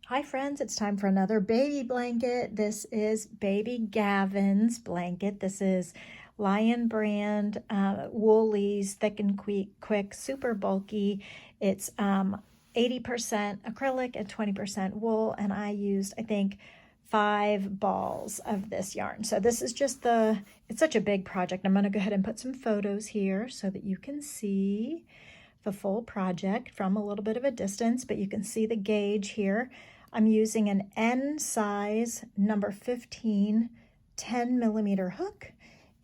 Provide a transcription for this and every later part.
Hi friends, it's time for another baby blanket. This is baby Gavin's blanket. This is Lion brand Woolies Thick and Quick, super bulky. It's 80% acrylic and 20% wool, and I used, I think, 5 balls of this yarn. So this is just it's such a big project. I'm going to go ahead and put some photos here so that you can see the full project from a little bit of a distance, but you can see the gauge here. I'm using an N size number 15 10 millimeter hook,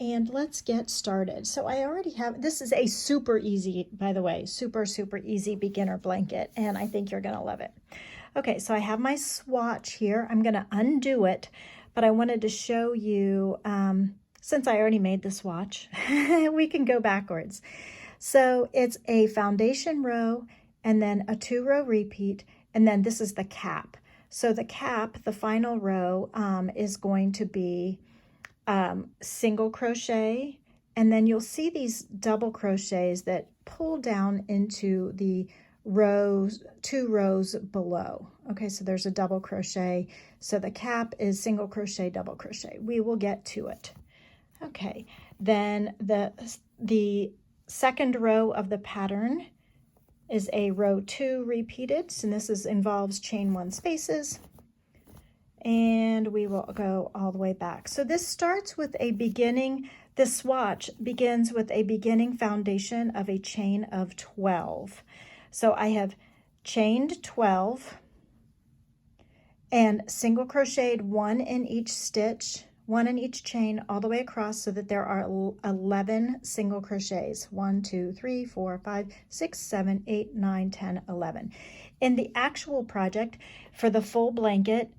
and let's get started. So I already have, this is a super easy, by the way, super easy beginner blanket, and I think you're gonna love it. Okay, so I have my swatch here. I'm gonna undo it, but I wanted to show you, since I already made the swatch, we can go backwards. So it's a foundation row and then a 2-row repeat, and then this is the cap. So the cap, the final row, is going to be single crochet, and then you'll see these double crochets that pull down into the rows, 2 rows below. Okay, so there's a double crochet. So the cap is single crochet, double crochet. We will get to it. Okay, then the second row of the pattern is a row 2 repeated, so this involves chain 1 spaces, and we will go all the way back. So this starts with a beginning, this swatch begins with a beginning foundation of a chain of 12. So I have chained 12 and single crocheted 1 in each stitch, 1 in each chain all the way across, so that there are 11 single crochets. 1, 2, 3, 4, 5, 6, 7, 8, 9, 10, 11. In the actual project, for the full blanket,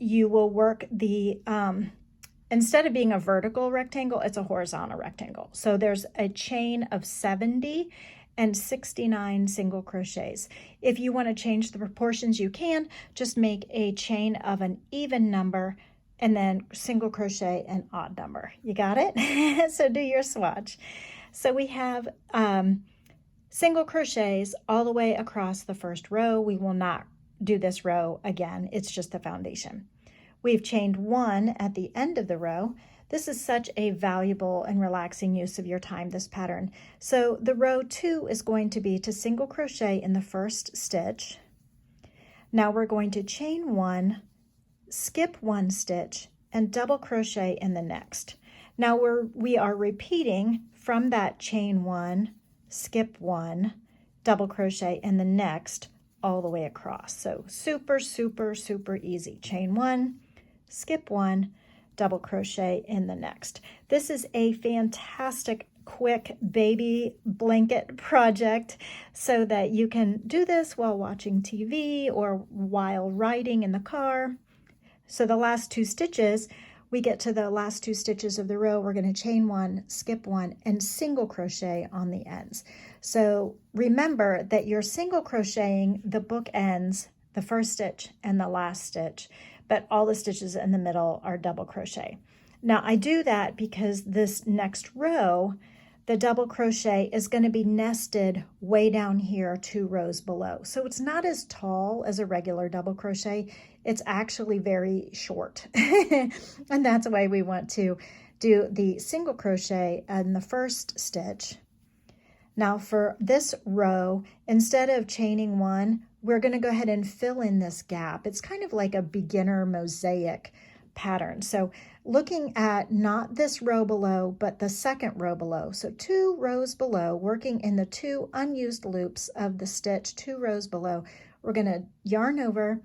you will work the, instead of being a vertical rectangle, it's a horizontal rectangle. So there's a chain of 70 and 69 single crochets. If you want to change the proportions, you can. Just make a chain of an even number and then single crochet an odd number. You got it? So do your swatch. So we have single crochets all the way across the first row. We will not do this row again. It's just the foundation. We've chained 1 at the end of the row. This is such a valuable and relaxing use of your time, this pattern. So the row 2 is going to be to single crochet in the first stitch. Now we're going to chain 1, skip 1 stitch, and double crochet in the next. Now we are repeating from that chain 1, skip 1, double crochet in the next all the way across. So super easy. Chain 1, skip 1, double crochet in the next. This is a fantastic quick baby blanket project, so that you can do this while watching TV or while riding in the car. So the last 2 stitches, we get to the last 2 stitches of the row, we're going to chain 1, skip 1, and single crochet on the ends. So remember that you're single crocheting the bookends, the first stitch and the last stitch, but all the stitches in the middle are double crochet. Now I do that because this next row, the double crochet is going to be nested way down here 2 rows below. So it's not as tall as a regular double crochet. It's actually very short. And that's why we want to do the single crochet in the first stitch. Now for this row, instead of chaining 1, we're going to go ahead and fill in this gap. It's kind of like a beginner mosaic pattern. So looking at not this row below, but the second row below. So 2 rows below, working in the 2 unused loops of the stitch, 2 rows below, we're going to yarn over,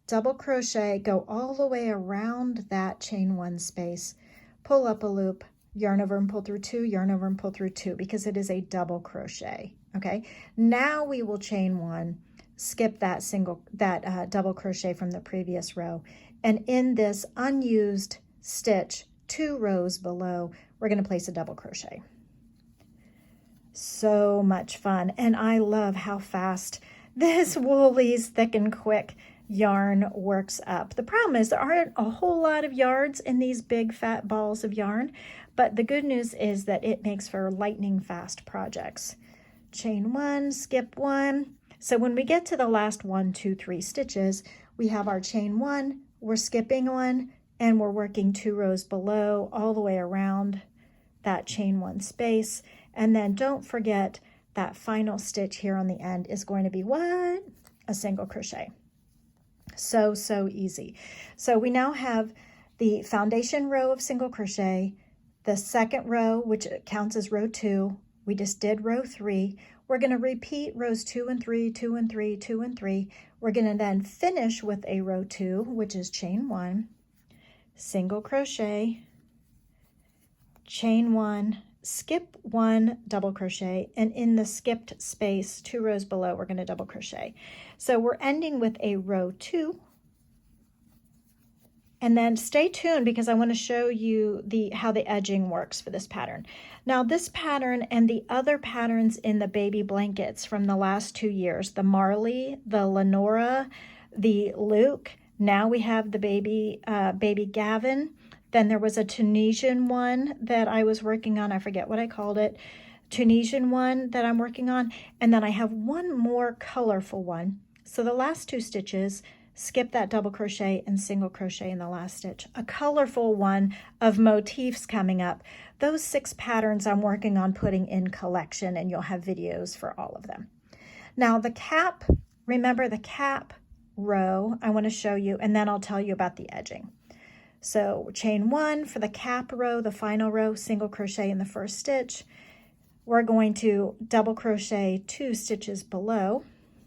double crochet, go all the way around that chain 1 space, pull up a loop, yarn over and pull through 2, yarn over and pull through 2, because it is a double crochet. Okay, now we will chain 1, skip that double crochet from the previous row, and in this unused stitch 2 rows below, we're going to place a double crochet. So much fun, and I love how fast this Woolies Thick and Quick yarn works up. The problem is there aren't a whole lot of yards in these big fat balls of yarn, but the good news is that it makes for lightning fast projects. Chain 1, skip 1, So when we get to the last 1, 2, 3 stitches, we have our chain 1, we're skipping 1, and we're working 2 rows below all the way around that chain 1 space. And then don't forget that final stitch here on the end is going to be what? A single crochet. So easy. So we now have the foundation row of single crochet, the second row, which counts as row 2. We just did row 3. We're going to repeat rows 2 and 3, 2 and 3, 2 and 3. We're going to then finish with a row 2, which is chain 1, single crochet, chain 1, skip 1, double crochet, and in the skipped space 2 rows below we're going to double crochet. So we're ending with a row 2, and then stay tuned because I want to show you how the edging works for this pattern. Now this pattern and the other patterns in the baby blankets from the last 2 years, the Marley, the Lenora, the Luke, now we have the baby Gavin. Then there was a Tunisian one that I was working on. I forget what I called it. Tunisian one that I'm working on. And then I have one more colorful one. So the last 2 stitches, skip that double crochet and single crochet in the last stitch. A colorful one of motifs coming up. Those 6 patterns I'm working on putting in collection, and you'll have videos for all of them. Now the cap, remember the cap row I want to show you, and then I'll tell you about the edging. So chain 1 for the cap row, the final row, single crochet in the first stitch. We're going to double crochet 2 stitches below,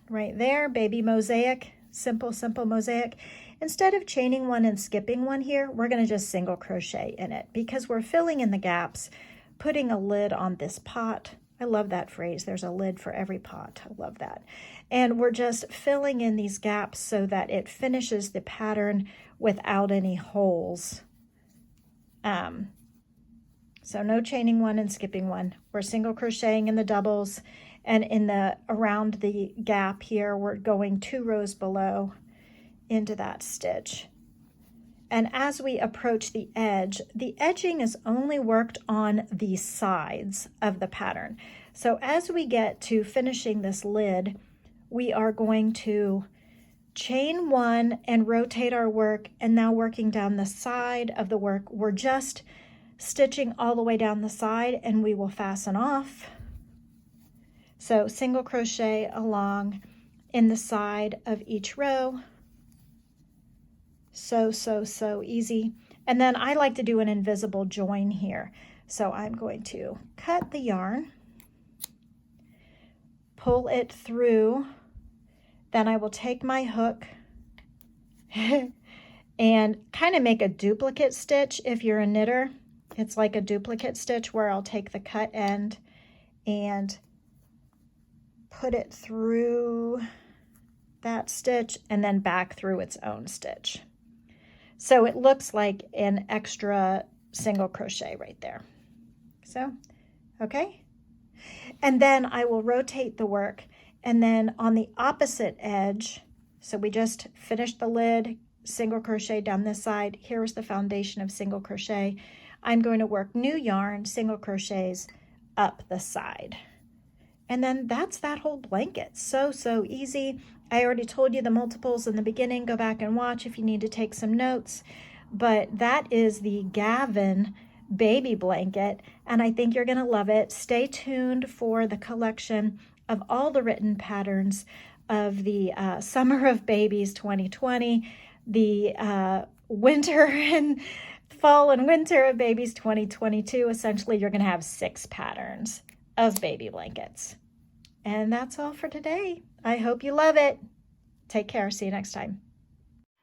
right there, baby mosaic, simple mosaic. Instead of chaining 1 and skipping 1 here, we're going to just single crochet in it because we're filling in the gaps, putting a lid on this pot. I love that phrase, there's a lid for every pot. I love that. And we're just filling in these gaps so that it finishes the pattern without any holes. So no chaining 1 and skipping 1. We're single crocheting in the doubles, and in the around the gap here, we're going 2 rows below into that stitch. And as we approach the edge, the edging is only worked on the sides of the pattern. So as we get to finishing this lid, we are going to chain 1 and rotate our work, and now working down the side of the work. We're just stitching all the way down the side, and we will fasten off. So single crochet along in the side of each row. So easy. And then I like to do an invisible join here. So I'm going to cut the yarn, pull it through, then I will take my hook and kind of make a duplicate stitch. If you're a knitter, it's like a duplicate stitch where I'll take the cut end and put it through that stitch and then back through its own stitch. So it looks like an extra single crochet right there. So, okay. And then I will rotate the work, and then on the opposite edge, so we just finished the lid, single crochet down this side. Here's the foundation of single crochet. I'm going to work new yarn, single crochets up the side. And then that's that whole blanket. So easy. I already told you the multiples in the beginning. Go back and watch if you need to take some notes. But that is the Gavin baby blanket, and I think you're going to love it. Stay tuned for the collection of all the written patterns of the Summer of Babies 2020, the winter and fall and winter of babies 2022. Essentially, you're going to have 6 patterns of baby blankets. And that's all for today. I hope you love it. Take care. See you next time.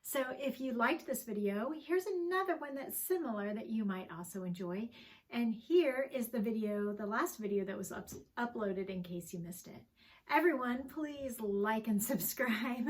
So if you liked this video, here's another one that's similar that you might also enjoy. And here is the video, the last video that was uploaded in case you missed it. Everyone, please like and subscribe.